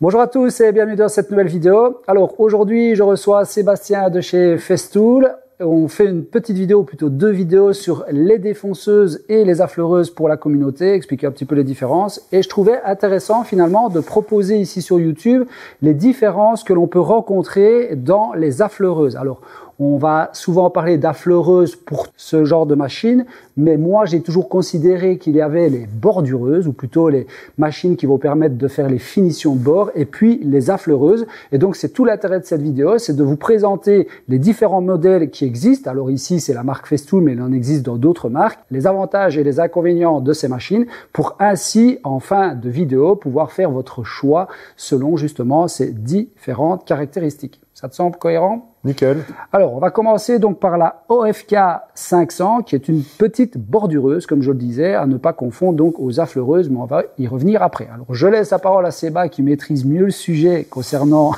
Bonjour à tous et bienvenue dans cette nouvelle vidéo. Alors aujourd'hui je reçois Sébastien de chez Festool. On fait une petite vidéo, plutôt deux vidéos sur les défonceuses et les affleureuses pour la communauté, expliquer un petit peu les différences. Et je trouvais intéressant finalement de proposer ici sur YouTube les différences que l'on peut rencontrer dans les affleureuses. Alors on va souvent parler d'affleureuses pour ce genre de machine, mais moi j'ai toujours considéré qu'il y avait les bordureuses, ou plutôt les machines qui vont permettre de faire les finitions de bord, et puis les affleureuses. Et donc c'est tout l'intérêt de cette vidéo, c'est de vous présenter les différents modèles qui existent. Alors ici c'est la marque Festool, mais il en existe dans d'autres marques, les avantages et les inconvénients de ces machines, pour ainsi en fin de vidéo pouvoir faire votre choix selon justement ces différentes caractéristiques. Ça te semble cohérent ? Nickel. Alors, on va commencer donc par la OFK 500, qui est une petite bordureuse, comme je le disais, à ne pas confondre donc aux affleureuses, mais on va y revenir après. Alors, je laisse la parole à Séba, qui maîtrise mieux le sujet concernant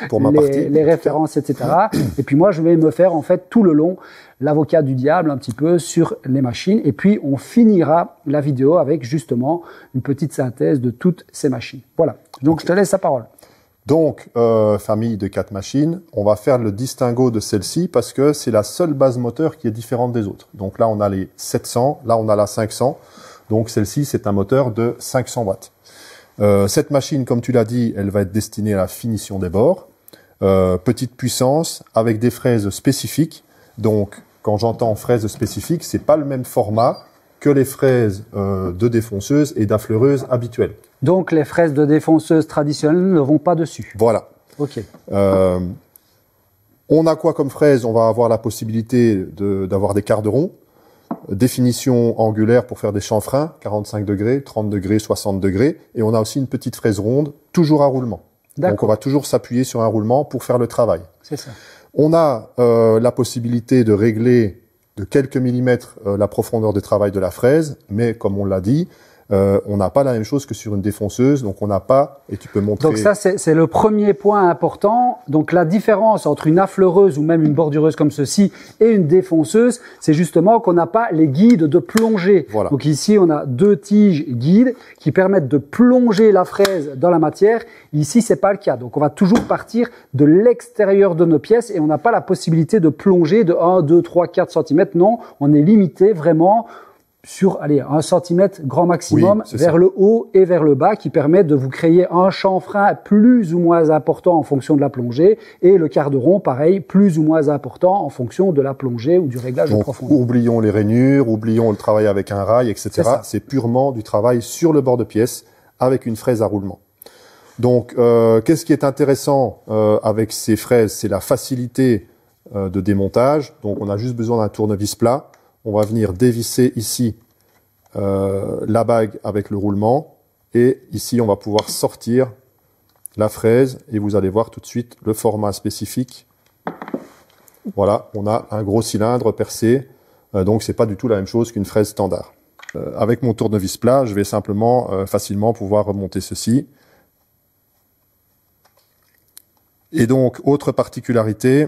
pour ma partie, les références, etc. Et puis moi, je vais me faire en fait tout le long l'avocat du diable un petit peu sur les machines. Et puis, on finira la vidéo avec justement une petite synthèse de toutes ces machines. Voilà. Donc, je te laisse la parole. Donc, famille de 4 machines, on va faire le distinguo de celle-ci parce que c'est la seule base moteur qui est différente des autres. Donc là, on a les 700, là, on a la 500. Donc celle-ci, c'est un moteur de 500 watts. Cette machine, comme tu l'as dit, elle va être destinée à la finition des bords. Petite puissance avec des fraises spécifiques. Donc, quand j'entends fraises spécifiques, c'est pas le même format que les fraises de défonceuse et d'affleureuse habituelles. Donc, les fraises de défonceuse traditionnelles ne vont pas dessus. Voilà. Ok. On a quoi comme fraise? On va avoir la possibilité d'avoir des quarts de rond, définition angulaire pour faire des chanfreins, 45 degrés, 30 degrés, 60 degrés. Et on a aussi une petite fraise ronde, toujours à roulement. Donc, on va toujours s'appuyer sur un roulement pour faire le travail. C'est ça. On a la possibilité de régler de quelques millimètres la profondeur de travail de la fraise, mais comme on l'a dit, on n'a pas la même chose que sur une défonceuse, donc on n'a pas, et tu peux montrer... Donc ça, c'est le premier point important. Donc la différence entre une affleureuse ou même une bordureuse comme ceci et une défonceuse, c'est justement qu'on n'a pas les guides de plongée. Voilà. Donc ici, on a 2 tiges guides qui permettent de plonger la fraise dans la matière. Ici, c'est pas le cas. Donc on va toujours partir de l'extérieur de nos pièces et on n'a pas la possibilité de plonger de 1, 2, 3, 4 cm. Non, on est limité vraiment sur 1 cm grand maximum, oui, vers le haut et vers le bas, qui permet de vous créer un chanfrein plus ou moins important en fonction de la plongée, et le quart de rond, pareil, plus ou moins important en fonction de la plongée ou du réglage de profondeur. Oublions les rainures, oublions le travail avec un rail, etc. C'est purement du travail sur le bord de pièce avec une fraise à roulement. Donc, qu'est-ce qui est intéressant avec ces fraises? C'est la facilité de démontage. Donc, on a juste besoin d'un tournevis plat. On va venir dévisser ici la bague avec le roulement, et ici on va pouvoir sortir la fraise et vous allez voir tout de suite le format spécifique. Voilà, on a un gros cylindre percé, donc c'est pas du tout la même chose qu'une fraise standard. Avec mon tournevis plat, je vais simplement facilement pouvoir remonter ceci. Et donc, autre particularité,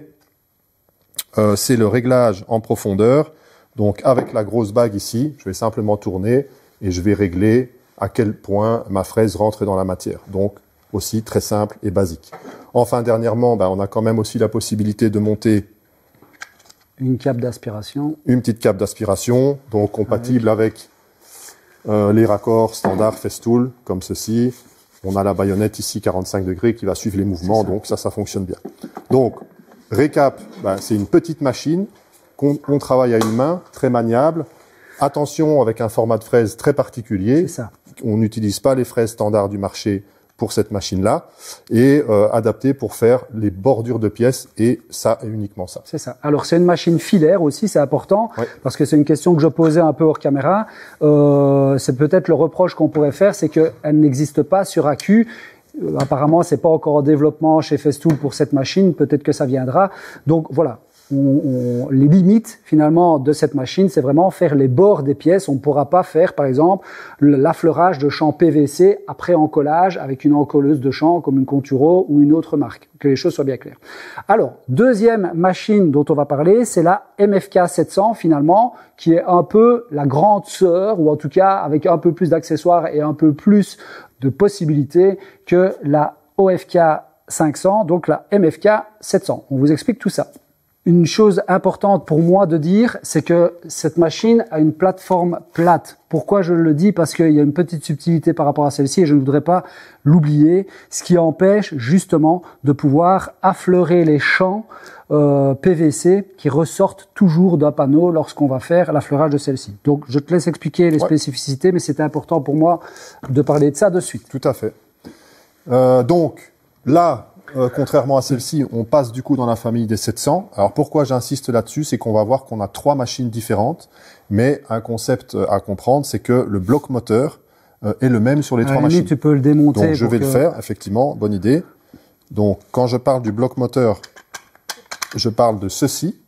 c'est le réglage en profondeur. Donc, avec la grosse bague ici, je vais simplement tourner et je vais régler à quel point ma fraise rentre dans la matière. Donc, aussi très simple et basique. Enfin, dernièrement, on a quand même aussi la possibilité de monter une cape d'aspiration. Une petite cape d'aspiration, donc compatible avec les raccords standard Festool, comme ceci. On a la baïonnette ici, 45 degrés, qui va suivre les mouvements, donc ça fonctionne bien. Donc, récap, c'est une petite machine qu'on travaille à une main, très maniable. Attention, avec un format de fraise très particulier. C'est ça. On n'utilise pas les fraises standards du marché pour cette machine-là, et adapté pour faire les bordures de pièces, et ça, et uniquement ça. C'est ça. Alors, c'est une machine filaire aussi, c'est important, parce que c'est une question que je posais un peu hors caméra. C'est peut-être le reproche qu'on pourrait faire, c'est qu'elle n'existe pas sur AQ. Apparemment, c'est pas encore en développement chez Festool pour cette machine, peut-être que ça viendra. Donc, voilà. Les limites finalement de cette machine, c'est vraiment faire les bords des pièces. On ne pourra pas faire, par exemple, l'affleurage de champs PVC après encollage avec une encolleuse de champs comme une Conturo ou une autre marque. Que les choses soient bien claires. Alors, deuxième machine dont on va parler, c'est la MFK 700 finalement, qui est un peu la grande sœur, ou en tout cas avec un peu plus d'accessoires et un peu plus de possibilités que la OFK 500, donc la MFK 700. On vous explique tout ça. Une chose importante pour moi de dire, c'est que cette machine a une plateforme plate. Pourquoi je le dis? Parce qu'il y a une petite subtilité par rapport à celle-ci et je ne voudrais pas l'oublier, ce qui empêche justement de pouvoir affleurer les champs PVC qui ressortent toujours d'un panneau lorsqu'on va faire l'affleurage de celle-ci. Donc je te laisse expliquer les spécificités, mais c'était important pour moi de parler de ça de suite. Tout à fait. Donc là, contrairement à celle-ci, on passe du coup dans la famille des 700. Alors pourquoi j'insiste là-dessus, c'est qu'on va voir qu'on a 3 machines différentes, mais un concept à comprendre, c'est que le bloc moteur est le même sur les 3 machines. Tu peux le démonter. Donc je vais le faire, effectivement, bonne idée. Donc quand je parle du bloc moteur, je parle de ceci.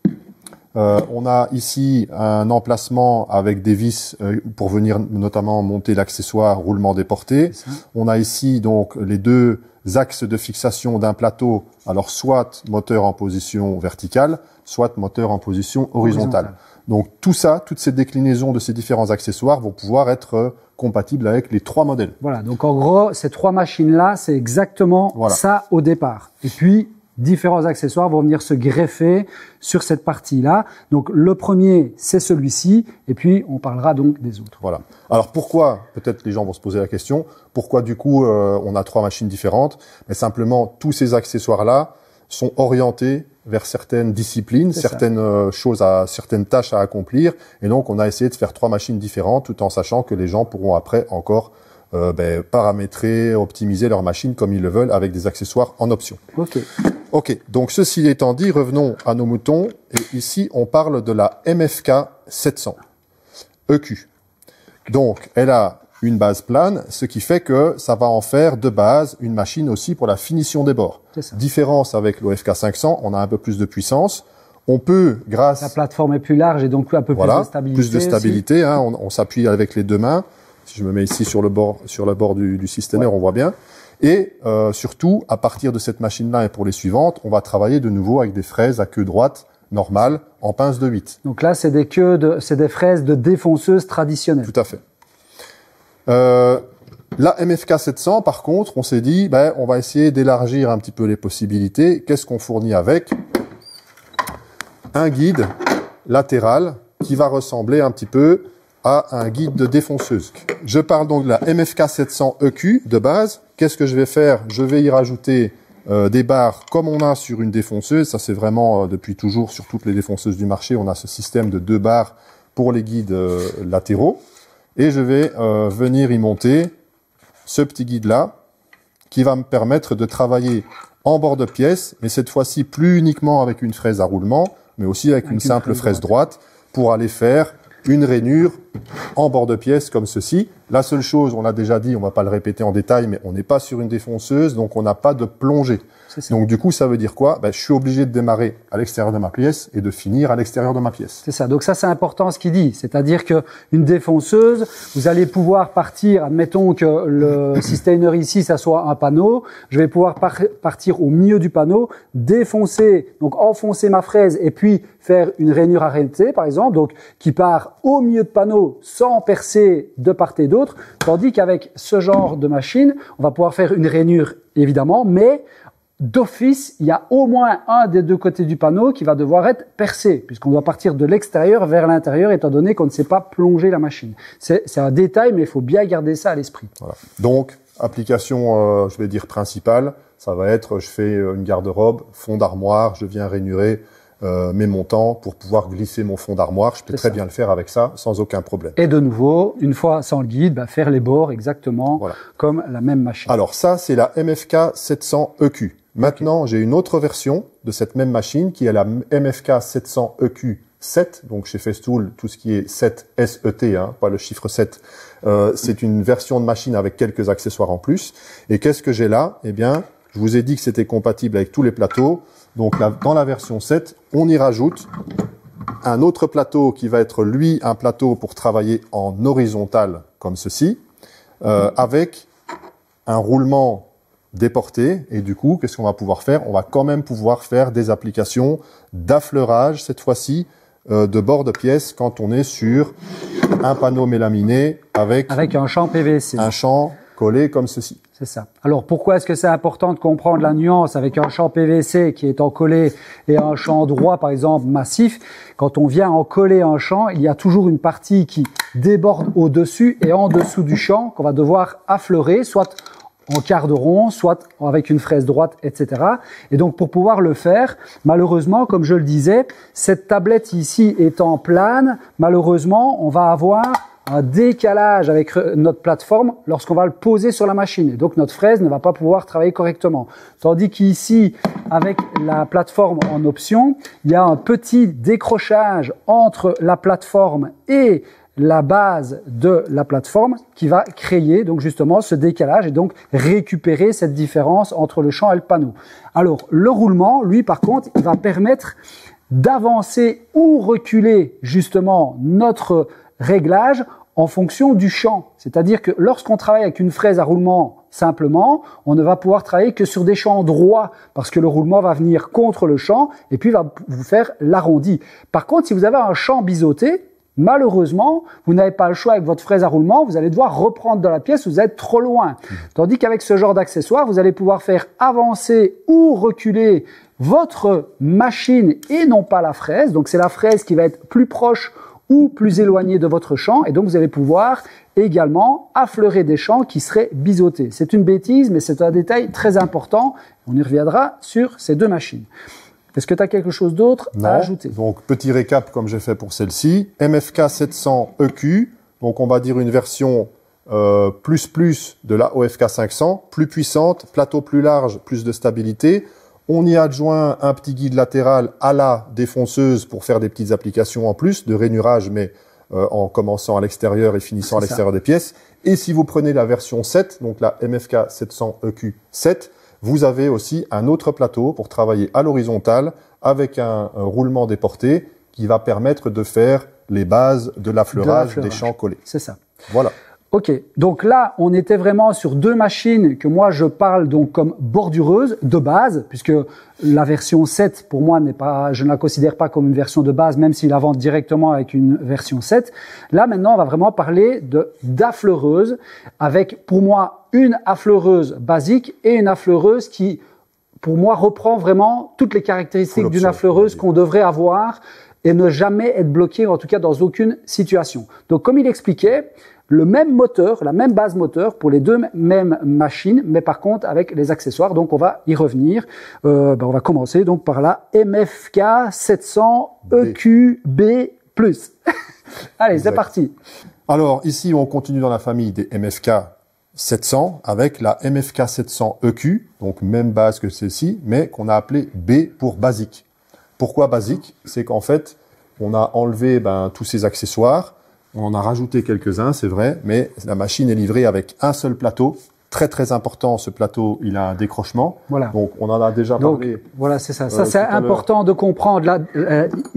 On a ici un emplacement avec des vis pour venir notamment monter l'accessoire roulement déporté. On a ici donc les 2 axes de fixation d'un plateau, alors soit moteur en position verticale, soit moteur en position horizontale. Donc tout ça, toutes ces déclinaisons de ces différents accessoires vont pouvoir être compatibles avec les 3 modèles. Voilà, donc en gros, ces 3 machines-là, c'est exactement ça au départ. Et puis, différents accessoires vont venir se greffer sur cette partie-là. Donc le premier, c'est celui-ci, et puis on parlera donc des autres. Voilà. Alors pourquoi, peut-être les gens vont se poser la question, pourquoi du coup on a 3 machines différentes? Mais simplement, tous ces accessoires-là sont orientés vers certaines disciplines, certaines choses, certaines tâches à accomplir, et donc on a essayé de faire 3 machines différentes, tout en sachant que les gens pourront après encore paramétrer, optimiser leur machine comme ils le veulent avec des accessoires en option. Ok, donc ceci étant dit, revenons à nos moutons. Et ici, on parle de la MFK 700 EQ. Donc, elle a une base plane, ce qui fait que ça va en faire de base une machine aussi pour la finition des bords. Différence avec l'OFK 500, on a un peu plus de puissance. On peut, grâce... La plateforme est plus large et donc un peu plus de stabilité. Plus de stabilité, hein, on s'appuie avec les 2 mains. Si je me mets ici sur le bord du système, on voit bien. Et surtout, à partir de cette machine-là et pour les suivantes, on va travailler de nouveau avec des fraises à queue droite normale en pince de 8. Donc là, c'est des fraises de défonceuse traditionnelles. Tout à fait. La MFK 700, par contre, on s'est dit, on va essayer d'élargir un petit peu les possibilités. Qu'est-ce qu'on fournit avec? Un guide latéral qui va ressembler un petit peu à un guide de défonceuse. Je parle donc de la MFK 700 EQ de base. Qu'est-ce que je vais faire? Je vais y rajouter des barres comme on a sur une défonceuse. Ça, c'est vraiment depuis toujours sur toutes les défonceuses du marché. On a ce système de 2 barres pour les guides latéraux. Et je vais venir y monter ce petit guide-là qui va me permettre de travailler en bord de pièce, mais cette fois-ci plus uniquement avec une fraise à roulement, mais aussi avec une simple fraise droite pour aller faire une rainure en bord de pièce comme ceci. La seule chose, on l'a déjà dit, on va pas le répéter en détail, mais on n'est pas sur une défonceuse, donc on n'a pas de plongée. Donc du coup, ça veut dire quoi? Je suis obligé de démarrer à l'extérieur de ma pièce et de finir à l'extérieur de ma pièce. C'est ça. Donc ça, c'est important ce qu'il dit. C'est-à-dire que une défonceuse, vous allez pouvoir partir, admettons que le sustainer ici, ça soit un panneau, je vais pouvoir partir au milieu du panneau, défoncer, donc enfoncer ma fraise et puis faire une rainure arrêtée, par exemple, donc qui part au milieu de panneau sans percer de part et d'autre, tandis qu'avec ce genre de machine, on va pouvoir faire une rainure, évidemment, mais d'office, il y a au moins un des 2 côtés du panneau qui va devoir être percé, puisqu'on doit partir de l'extérieur vers l'intérieur, étant donné qu'on ne sait pas plonger la machine. C'est un détail, mais il faut bien garder ça à l'esprit. Voilà. Donc, application, je vais dire principale, ça va être, je fais une garde-robe, fond d'armoire, je viens rainurer mes montants pour pouvoir glisser mon fond d'armoire. Je peux très bien le faire avec ça, sans aucun problème. Et de nouveau, une fois sans le guide, faire les bords exactement comme la même machine. Alors ça, c'est la MFK 700 EQ. Maintenant, j'ai une autre version de cette même machine qui est la MFK 700 EQ 7. Donc chez Festool, tout ce qui est 7 SET, pas le chiffre 7, c'est une version de machine avec quelques accessoires en plus. Et qu'est-ce que j'ai là? Eh bien, je vous ai dit que c'était compatible avec tous les plateaux. Donc là, dans la version 7, on y rajoute un autre plateau qui va être, lui, un plateau pour travailler en horizontal, comme ceci, avec un roulement déporté. Et du coup, qu'est-ce qu'on va pouvoir faire? On va quand même pouvoir faire des applications d'affleurage, cette fois-ci, de bord de pièce, quand on est sur un panneau mélaminé avec un champ PVC. Un champ collé comme ceci. C'est ça. Alors, pourquoi est-ce que c'est important de comprendre la nuance avec un champ PVC qui est encollé et un champ droit, par exemple, massif? Quand on vient encoller un champ, il y a toujours une partie qui déborde au-dessus et en dessous du champ qu'on va devoir affleurer, soit en quart de rond, soit avec une fraise droite, etc. Et donc, pour pouvoir le faire, malheureusement, comme je le disais, cette tablette ici étant plane, malheureusement, on va avoir un décalage avec notre plateforme lorsqu'on va le poser sur la machine. Et donc, notre fraise ne va pas pouvoir travailler correctement. Tandis qu'ici, avec la plateforme en option, il y a un petit décrochage entre la plateforme et la base de la plateforme qui va créer donc justement ce décalage et donc récupérer cette différence entre le champ et le panneau. Alors, le roulement, lui, par contre, il va permettre d'avancer ou reculer justement notre réglage en fonction du champ. C'est-à-dire que lorsqu'on travaille avec une fraise à roulement simplement, on ne va pouvoir travailler que sur des champs droits parce que le roulement va venir contre le champ et puis va vous faire l'arrondi. Par contre, si vous avez un champ biseauté, malheureusement, vous n'avez pas le choix avec votre fraise à roulement, vous allez devoir reprendre de la pièce, vous êtes trop loin. Tandis qu'avec ce genre d'accessoire, vous allez pouvoir faire avancer ou reculer votre machine et non pas la fraise. Donc c'est la fraise qui va être plus proche ou plus éloignée de votre champ et donc vous allez pouvoir également affleurer des champs qui seraient biseautés. C'est une bêtise, mais c'est un détail très important. On y reviendra sur ces deux machines. Est-ce que tu as quelque chose d'autre à ajouter? Donc, petit récap comme j'ai fait pour celle-ci. MFK 700 EQ, donc on va dire une version plus de la OFK 500, plus puissante, plateau plus large, plus de stabilité. On y adjoint un petit guide latéral à la défonceuse pour faire des petites applications en plus, de rainurage, mais en commençant à l'extérieur et finissant à l'extérieur des pièces. Et si vous prenez la version 7, donc la MFK 700 EQ 7, vous avez aussi un autre plateau pour travailler à l'horizontale avec un roulement déporté qui va permettre de faire les bases de l'affleurage des champs collés. C'est ça. Voilà. Ok, donc là, on était vraiment sur deux machines que moi je parle donc comme bordureuses de base, puisque la version 7 pour moi n'est pas, je ne la considère pas comme une version de base, même s'il la vend directement avec une version 7. Là maintenant, on va vraiment parler d'affleureuse, avec pour moi une affleureuse basique et une affleureuse qui, pour moi, reprend vraiment toutes les caractéristiques d'une affleureuse qu'on devrait avoir et ne jamais être bloqué, en tout cas dans aucune situation. Donc comme il expliquait, le même moteur, la même base moteur pour les deux mêmes machines, mais par contre avec les accessoires. Donc on va y revenir. On va commencer donc par la MFK 700 EQB+. Allez, c'est parti. Alors ici, on continue dans la famille des MFK 700 avec la MFK 700 EQ, donc même base que celle-ci, mais qu'on a appelée B pour basique. Pourquoi basique? C'est qu'en fait, on a enlevé tous ces accessoires. On en a rajouté quelques-uns, c'est vrai, mais la machine est livrée avec un seul plateau. Très, très important, ce plateau, il a un décrochement. Voilà. Donc, on en a déjà parlé. Voilà, c'est ça. Ça, c'est important de comprendre. Là,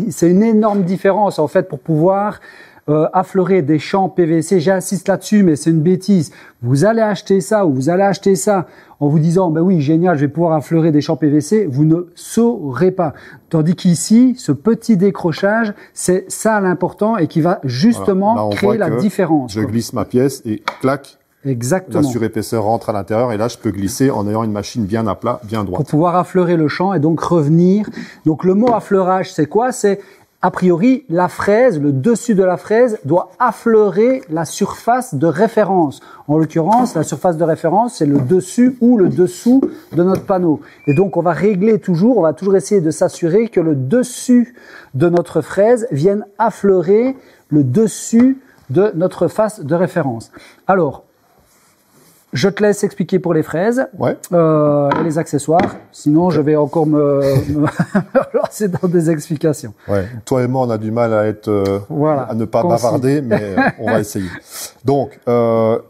c'est une énorme différence, en fait, pour pouvoir affleurer des champs PVC. J'insiste là-dessus, mais c'est une bêtise. Vous allez acheter ça ou vous allez acheter ça en vous disant, ben oui, génial, je vais pouvoir affleurer des champs PVC. Vous ne saurez pas. Tandis qu'ici, ce petit décrochage, c'est ça l'important et qui va justement créer la différence. Je glisse ma pièce et clac. Exactement. La surépaisseur rentre à l'intérieur et là, je peux glisser en ayant une machine bien à plat, bien droite. Pour pouvoir affleurer le champ et donc revenir. Donc, le mot affleurage, c'est quoi? C'est a priori, la fraise, le dessus de la fraise doit affleurer la surface de référence. En l'occurrence, la surface de référence, c'est le dessus ou le dessous de notre panneau. Et donc, on va régler toujours, on va toujours essayer de s'assurer que le dessus de notre fraise vienne affleurer le dessus de notre face de référence. Alors, je te laisse expliquer pour les fraises et les accessoires. Sinon, je vais encore me lancer dans des explications. Ouais. Toi et moi, on a du mal à à ne pas bavarder, mais on va essayer. Donc,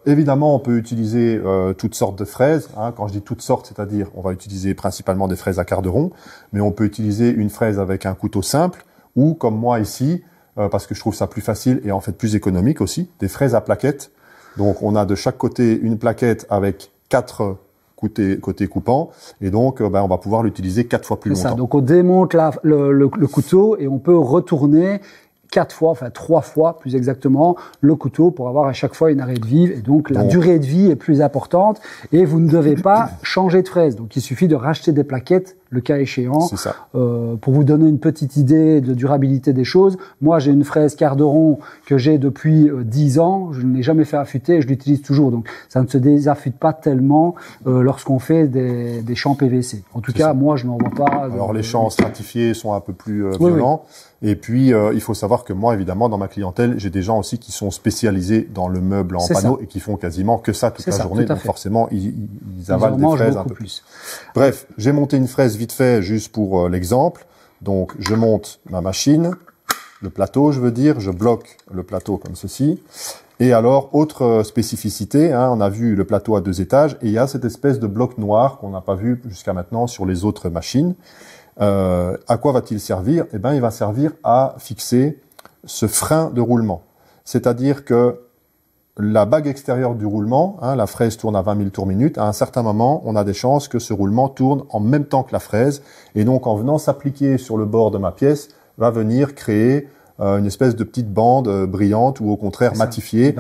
évidemment, on peut utiliser toutes sortes de fraises. Quand je dis toutes sortes, c'est-à-dire, on va utiliser principalement des fraises à quart de rond, mais on peut utiliser une fraise avec un couteau simple ou, comme moi ici, parce que je trouve ça plus facile et en fait plus économique aussi, des fraises à plaquettes. Donc, on a de chaque côté une plaquette avec 4 côtés coupants. Et donc, on va pouvoir l'utiliser 4 fois plus longtemps. C'est ça. Donc, on démonte le couteau et on peut retourner 4 fois, enfin 3 fois plus exactement, le couteau pour avoir à chaque fois une arrêt de vie. Et donc, la durée de vie est plus importante et vous ne devez pas changer de fraise. Donc, il suffit de racheter des plaquettes, le cas échéant. C'est ça. Pour vous donner une petite idée de durabilité des choses, moi, j'ai une fraise quart de rond que j'ai depuis 10 ans. Je ne l'ai jamais fait affûter et je l'utilise toujours. Donc, ça ne se désaffûte pas tellement lorsqu'on fait des champs PVC. En tout cas, moi, je n'en vois pas. Alors, les champs stratifiés sont un peu plus violents. Oui. Et puis, il faut savoir que moi, évidemment, dans ma clientèle, j'ai des gens aussi qui sont spécialisés dans le meuble en panneau et qui font quasiment que ça toute la journée. Donc, forcément, ils avalent des fraises un peu plus. Bref, j'ai monté une fraise vite fait juste pour l'exemple. Donc, je monte ma machine, le plateau, je veux dire. Je bloque le plateau comme ceci. Et alors, autre spécificité, on a vu le plateau à 2 étages et il y a cette espèce de bloc noir qu'on n'a pas vu jusqu'à maintenant sur les autres machines. À quoi va-t-il servir? Eh ben, il va servir à fixer ce frein de roulement. C'est-à-dire que la bague extérieure du roulement, la fraise tourne à 20 000 tours minute. À un certain moment, on a des chances que ce roulement tourne en même temps que la fraise. Et donc, en venant s'appliquer sur le bord de ma pièce, va venir créer une espèce de petite bande brillante ou au contraire matifiée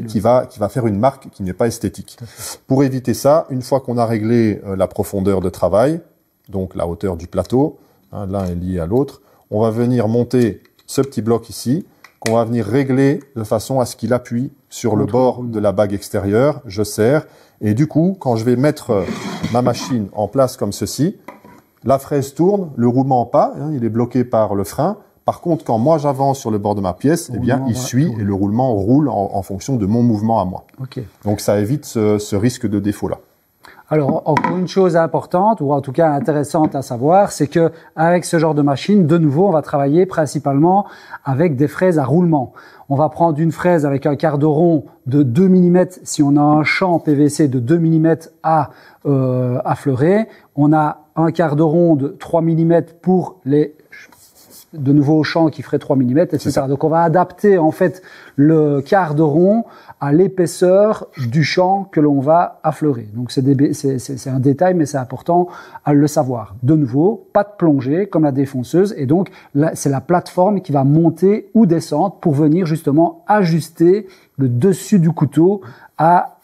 qui va faire une marque qui n'est pas esthétique. Pour éviter ça, une fois qu'on a réglé la profondeur de travail, donc la hauteur du plateau, l'un est lié à l'autre, on va venir monter ce petit bloc ici, qu'on va venir régler de façon à ce qu'il appuie sur le bord de la bague extérieure, je serre, et du coup, quand je vais mettre ma machine en place comme ceci, la fraise tourne, le roulement pas, il est bloqué par le frein. Par contre, quand moi j'avance sur le bord de ma pièce, eh bien, il suit et le roulement roule en fonction de mon mouvement à moi. Okay. Donc, ça évite ce risque de défaut-là. Alors, encore une chose importante, ou en tout cas intéressante à savoir, c'est que avec ce genre de machine, de nouveau, on va travailler principalement avec des fraises à roulement. On va prendre une fraise avec un quart de rond de 2 mm si on a un champ PVC de 2 mm à fleurer. On a un quart de rond de 3 mm pour les de nouveaux champs qui feraient 3 mm, etc. Donc, on va adapter en fait le quart de rond à l'épaisseur du champ que l'on va affleurer. Donc, c'est un détail, mais c'est important à le savoir. De nouveau, pas de plongée comme la défonceuse. Et donc, c'est la plateforme qui va monter ou descendre pour venir justement ajuster le dessus du couteau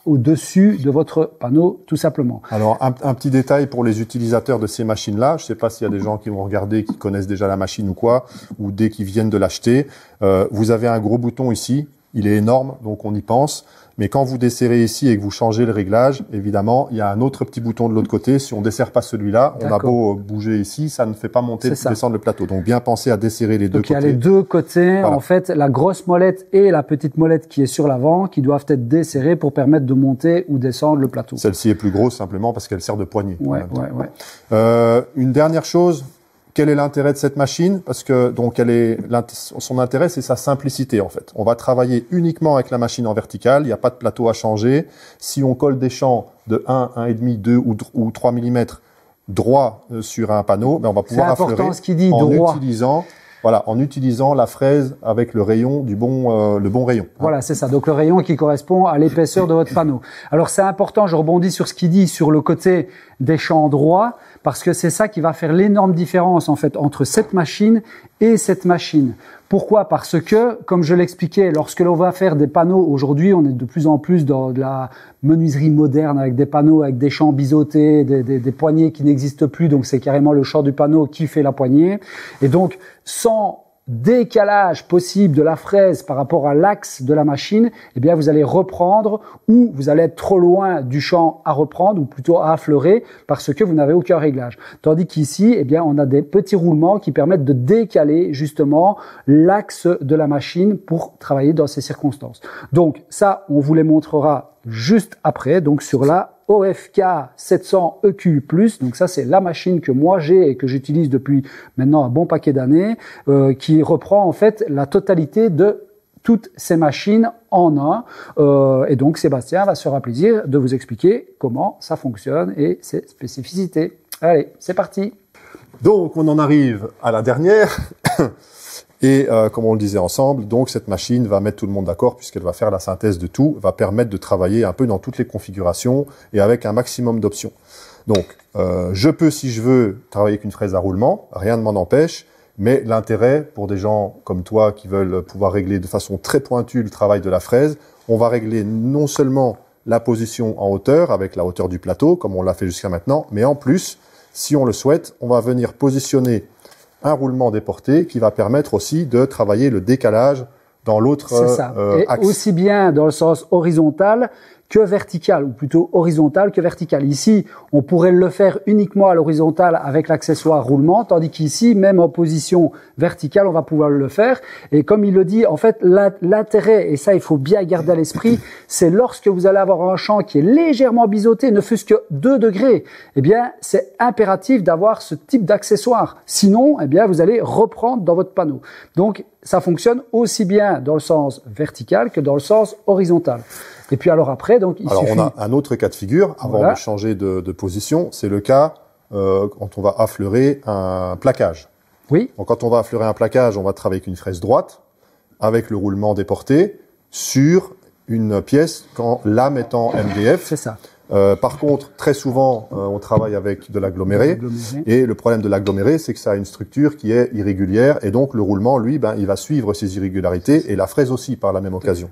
au-dessus de votre panneau, tout simplement. Alors, un petit détail pour les utilisateurs de ces machines-là. Je ne sais pas s'il y a des gens qui vont regarder, qui connaissent déjà la machine ou quoi, ou dès qu'ils viennent de l'acheter. Vous avez un gros bouton ici. Il est énorme, donc on y pense. Mais quand vous desserrez ici et que vous changez le réglage, évidemment, il y a un autre petit bouton de l'autre côté. Si on desserre pas celui-là, on a beau bouger ici, ça ne fait pas monter, descendre le plateau. Donc, bien penser à desserrer les deux côtés. Donc, il y a les deux côtés. Voilà. En fait, la grosse molette et la petite molette qui est sur l'avant, qui doivent être desserrées pour permettre de monter ou descendre le plateau. Celle-ci est plus grosse simplement parce qu'elle sert de poignée. Ouais. Une dernière chose. Quel est l'intérêt de cette machine? Parce que donc son intérêt, c'est sa simplicité en fait. On va travailler uniquement avec la machine en verticale. Il n'y a pas de plateau à changer. Si on colle des champs de 1, 1,5, 2 ou 3 mm droit sur un panneau, on va pouvoir affleurer en utilisant la fraise avec le rayon le bon rayon. Voilà, c'est ça. Donc le rayon qui correspond à l'épaisseur de votre panneau. Alors c'est important, je rebondis sur ce qu'il dit sur le côté des champs droits, parce que c'est ça qui va faire l'énorme différence en fait entre cette machine et cette machine. Pourquoi? Parce que, comme je l'expliquais, lorsque l'on va faire des panneaux, aujourd'hui, on est de plus en plus dans de la menuiserie moderne avec des panneaux, avec des champs biseautés, des poignées qui n'existent plus. Donc, c'est carrément le champ du panneau qui fait la poignée. Et donc, sans décalage possible de la fraise par rapport à l'axe de la machine, eh bien, vous allez reprendre ou vous allez être trop loin du champ à reprendre ou plutôt à affleurer parce que vous n'avez aucun réglage. Tandis qu'ici, eh bien, on a des petits roulements qui permettent de décaler justement l'axe de la machine pour travailler dans ces circonstances. Donc, ça, on vous les montrera juste après, donc sur la OFK 700 EQ+, donc ça c'est la machine que moi j'ai et que j'utilise depuis maintenant un bon paquet d'années, qui reprend en fait la totalité de toutes ces machines en un. Et donc Sébastien va se faire un plaisir de vous expliquer comment ça fonctionne et ses spécificités. Allez, c'est parti. Donc on en arrive à la dernière. Et comme on le disait ensemble, donc cette machine va mettre tout le monde d'accord puisqu'elle va faire la synthèse de tout, va permettre de travailler un peu dans toutes les configurations et avec un maximum d'options. Donc, je peux, si je veux, travailler avec une fraise à roulement, rien ne m'en empêche. Mais l'intérêt pour des gens comme toi qui veulent pouvoir régler de façon très pointue le travail de la fraise, on va régler non seulement la position en hauteur, avec la hauteur du plateau, comme on l'a fait jusqu'à maintenant, mais en plus, si on le souhaite, on va venir positionner un roulement déporté qui va permettre aussi de travailler le décalage dans l'autre axe. Aussi bien dans le sens horizontal que vertical, ou plutôt horizontal que vertical. Ici, on pourrait le faire uniquement à l'horizontale avec l'accessoire roulement, tandis qu'ici, même en position verticale, on va pouvoir le faire. Et comme il le dit, en fait, l'intérêt, et ça, il faut bien garder à l'esprit, c'est lorsque vous allez avoir un champ qui est légèrement biseauté, ne fût-ce que 2 degrés, eh bien, c'est impératif d'avoir ce type d'accessoire. Sinon, eh bien, vous allez reprendre dans votre panneau. Donc, ça fonctionne aussi bien dans le sens vertical que dans le sens horizontal. Et puis alors après, donc il suffit... on a un autre cas de figure avant de changer de position, c'est le cas quand on va affleurer un plaquage. Oui. Donc quand on va affleurer un plaquage, on va travailler avec une fraise droite, avec le roulement déporté, sur une pièce quand lame est en MDF. C'est ça. Par contre, très souvent, on travaille avec de l'aggloméré. Et le problème de l'aggloméré, c'est que ça a une structure qui est irrégulière. Et donc, le roulement, lui, il va suivre ces irrégularités et la fraise aussi par la même occasion.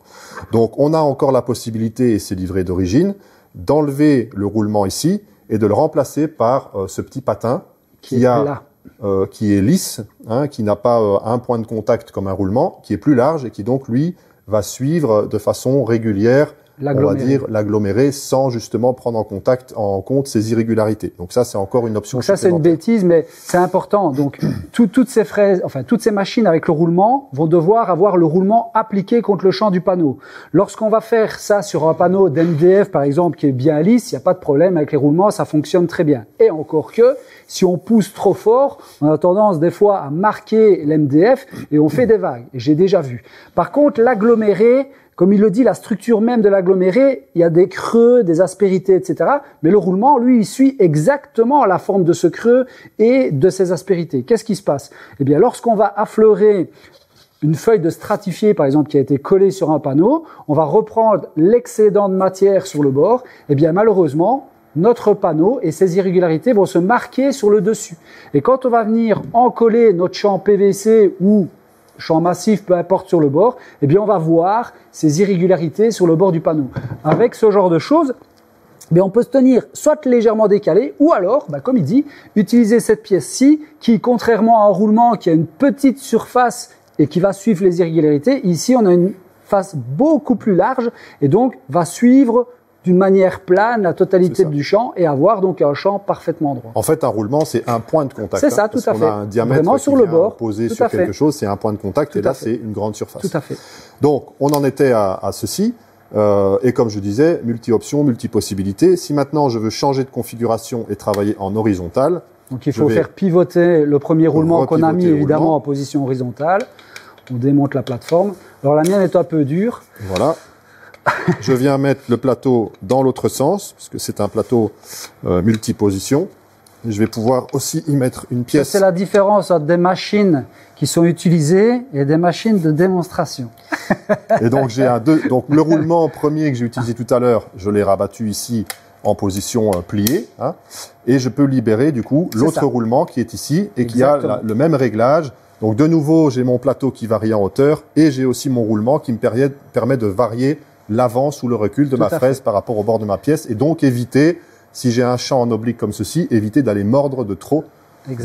Donc, on a encore la possibilité, et c'est livré d'origine, d'enlever le roulement ici et de le remplacer par ce petit patin qui est lisse, hein, qui n'a pas un point de contact comme un roulement, qui est plus large et qui donc, lui, va suivre de façon régulière, on va dire, l'aggloméré sans justement prendre en compte ces irrégularités. Donc ça, c'est encore une option. Donc ça, c'est une bêtise, mais c'est important. Donc toutes ces fraises, enfin toutes ces machines avec le roulement vont devoir avoir le roulement appliqué contre le champ du panneau. Lorsqu'on va faire ça sur un panneau d'MDF, par exemple, qui est bien lisse, il n'y a pas de problème avec les roulements, ça fonctionne très bien. Et encore que, si on pousse trop fort, on a tendance des fois à marquer l'MDF et on fait des vagues. Et j'ai déjà vu. Par contre, l'aggloméré, comme il le dit, la structure même de l'aggloméré, il y a des creux, des aspérités, etc. Mais le roulement, lui, il suit exactement la forme de ce creux et de ces aspérités. Qu'est-ce qui se passe? Eh bien, lorsqu'on va affleurer une feuille de stratifié, par exemple, qui a été collée sur un panneau, on va reprendre l'excédent de matière sur le bord. Eh bien, malheureusement, notre panneau et ses irrégularités vont se marquer sur le dessus. Et quand on va venir encoller notre champ PVC ou champ massif, peu importe sur le bord, eh bien on va voir ces irrégularités sur le bord du panneau. Avec ce genre de choses, eh bien on peut se tenir soit légèrement décalé, ou alors, comme il dit, utiliser cette pièce-ci qui, contrairement à un roulement qui a une petite surface et qui va suivre les irrégularités, ici on a une face beaucoup plus large et donc va suivre d'une manière plane la totalité du champ et avoir donc un champ parfaitement droit. En fait, un roulement, c'est un point de contact. C'est ça, tout à fait. On a un diamètre vraiment sur le bord, posé sur quelque chose, c'est un point de contact, et là, c'est une grande surface. Tout à fait. Donc, on en était à ceci. Et comme je disais, multi-options, multi-possibilités. Si maintenant, je veux changer de configuration et travailler en horizontal... Donc, il faut faire pivoter le premier roulement qu'on a mis, évidemment, en position horizontale. On démonte la plateforme. Alors, la mienne est un peu dure. Voilà. Je viens mettre le plateau dans l'autre sens, parce que c'est un plateau multiposition. Je vais pouvoir aussi y mettre une pièce. C'est la différence entre des machines qui sont utilisées et des machines de démonstration. Et donc j'ai donc le roulement premier que j'ai utilisé tout à l'heure, je l'ai rabattu ici en position pliée, hein, et je peux libérer du coup l'autre roulement qui est ici et qui a le même réglage. Donc de nouveau, j'ai mon plateau qui varie en hauteur et j'ai aussi mon roulement qui me permet de varier l'avance ou le recul de ma fraise par rapport au bord de ma pièce, et donc éviter, si j'ai un champ en oblique comme ceci, éviter d'aller mordre de trop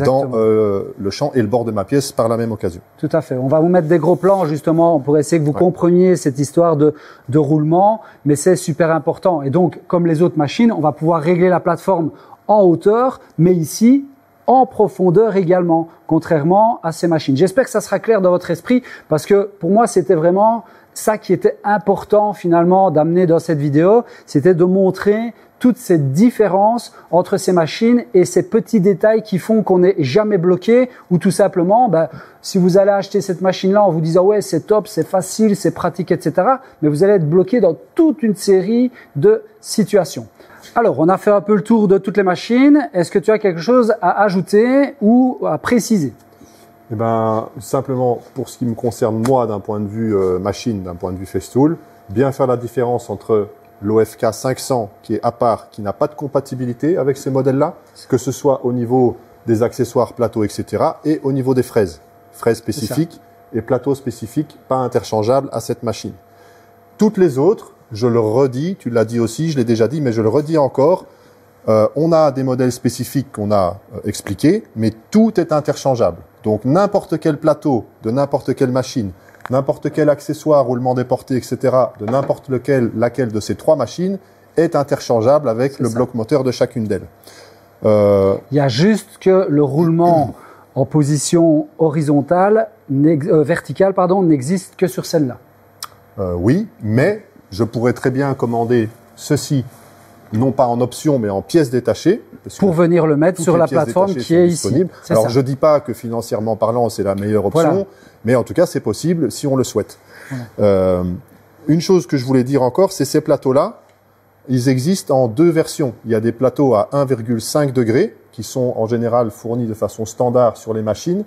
dans le champ et le bord de ma pièce par la même occasion. Tout à fait. On va vous mettre des gros plans justement pour essayer que vous compreniez cette histoire de roulement, mais c'est super important. Et donc, comme les autres machines, on va pouvoir régler la plateforme en hauteur, mais ici, en profondeur également, contrairement à ces machines. J'espère que ça sera clair dans votre esprit, parce que pour moi, c'était vraiment ça qui était important finalement d'amener dans cette vidéo, c'était de montrer toutes ces différences entre ces machines et ces petits détails qui font qu'on n'est jamais bloqué, ou tout simplement, si vous allez acheter cette machine-là en vous disant ouais c'est top, c'est facile, c'est pratique, etc., mais vous allez être bloqué dans toute une série de situations. Alors, on a fait un peu le tour de toutes les machines. Est-ce que tu as quelque chose à ajouter ou à préciser? Eh ben, simplement, pour ce qui me concerne moi, d'un point de vue machine, d'un point de vue Festool, bien faire la différence entre l'OFK 500, qui est à part, qui n'a pas de compatibilité avec ces modèles-là, que ce soit au niveau des accessoires, plateaux, etc., et au niveau des fraises. fraise spécifique et plateau spécifique, pas interchangeable à cette machine. Toutes les autres, je le redis, tu l'as dit aussi, je l'ai déjà dit, mais je le redis encore, on a des modèles spécifiques qu'on a expliqués, mais tout est interchangeable. Donc n'importe quel plateau de n'importe quelle machine, n'importe quel accessoire, roulement déporté, etc., de n'importe laquelle de ces 3 machines est interchangeable avec le bloc moteur de chacune d'elles. Il y a juste que le roulement en position verticale, n'existe que sur celle-là. Oui, mais je pourrais très bien commander ceci, non pas en option, mais en pièces détachées. Pour venir le mettre sur la plateforme qui est ici. Alors, je dis pas que financièrement parlant, c'est la meilleure option, mais en tout cas, c'est possible si on le souhaite. Voilà. Une chose que je voulais dire encore, c'est ces plateaux-là, ils existent en 2 versions. Il y a des plateaux à 1,5 degrés qui sont en général fournis de façon standard sur les machines.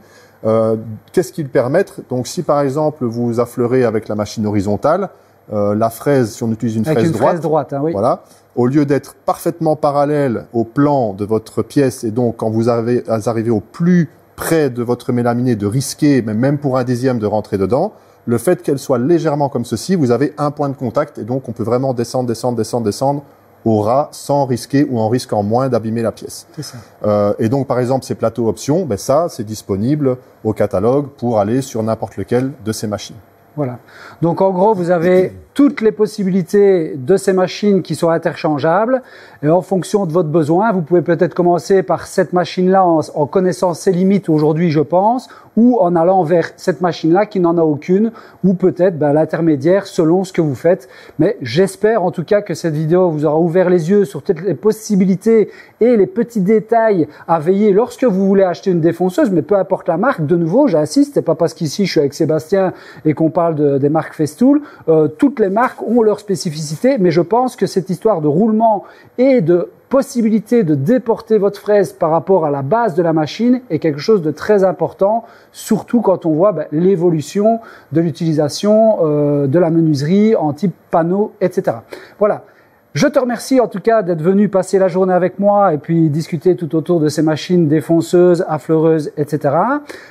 Qu'est-ce qu'ils permettent? Donc, si par exemple vous affleurez avec la machine horizontale, la fraise, si on utilise une fraise droite, oui. Voilà, au lieu d'être parfaitement parallèle au plan de votre pièce, et donc quand vous arrivez au plus près de votre mélaminé, de risquer, même pour un dixième, de rentrer dedans, le fait qu'elle soit légèrement comme ceci, vous avez un point de contact, et donc on peut vraiment descendre au ras sans risquer ou en risquant moins d'abîmer la pièce. C'est ça. Et donc par exemple ces plateaux options, ben ça c'est disponible au catalogue pour aller sur n'importe lequel de ces machines. Voilà. Donc en gros, vous avez toutes les possibilités de ces machines qui sont interchangeables et en fonction de votre besoin, vous pouvez peut-être commencer par cette machine-là en connaissant ses limites aujourd'hui, je pense, ou en allant vers cette machine-là qui n'en a aucune, ou peut-être l'intermédiaire selon ce que vous faites. Mais j'espère en tout cas que cette vidéo vous aura ouvert les yeux sur toutes les possibilités et les petits détails à veiller lorsque vous voulez acheter une défonceuse, mais peu importe la marque. De nouveau, j'insiste, c'est pas parce qu'ici je suis avec Sébastien et qu'on parle des marques Festool, toutes les marques ont leurs spécificités, mais je pense que cette histoire de roulement et de possibilité de déporter votre fraise par rapport à la base de la machine est quelque chose de très important, surtout quand on voit l'évolution de l'utilisation de la menuiserie en type panneau, etc. Voilà. Je te remercie en tout cas d'être venu passer la journée avec moi et puis discuter tout autour de ces machines défonceuses, affleureuses, etc.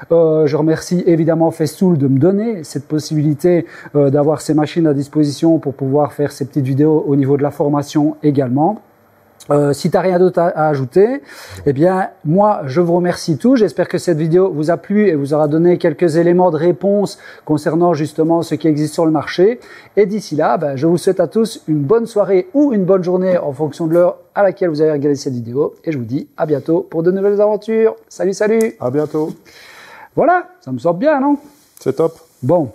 Je remercie évidemment Festool de me donner cette possibilité d'avoir ces machines à disposition pour pouvoir faire ces petites vidéos au niveau de la formation également. Si tu n'as rien d'autre à ajouter, eh bien, moi, je vous remercie tous. J'espère que cette vidéo vous a plu et vous aura donné quelques éléments de réponse concernant justement ce qui existe sur le marché. Et d'ici là, je vous souhaite à tous une bonne soirée ou une bonne journée en fonction de l'heure à laquelle vous avez regardé cette vidéo. Et je vous dis à bientôt pour de nouvelles aventures. Salut, salut! À bientôt! Voilà, ça me sort bien, non? C'est top! Bon.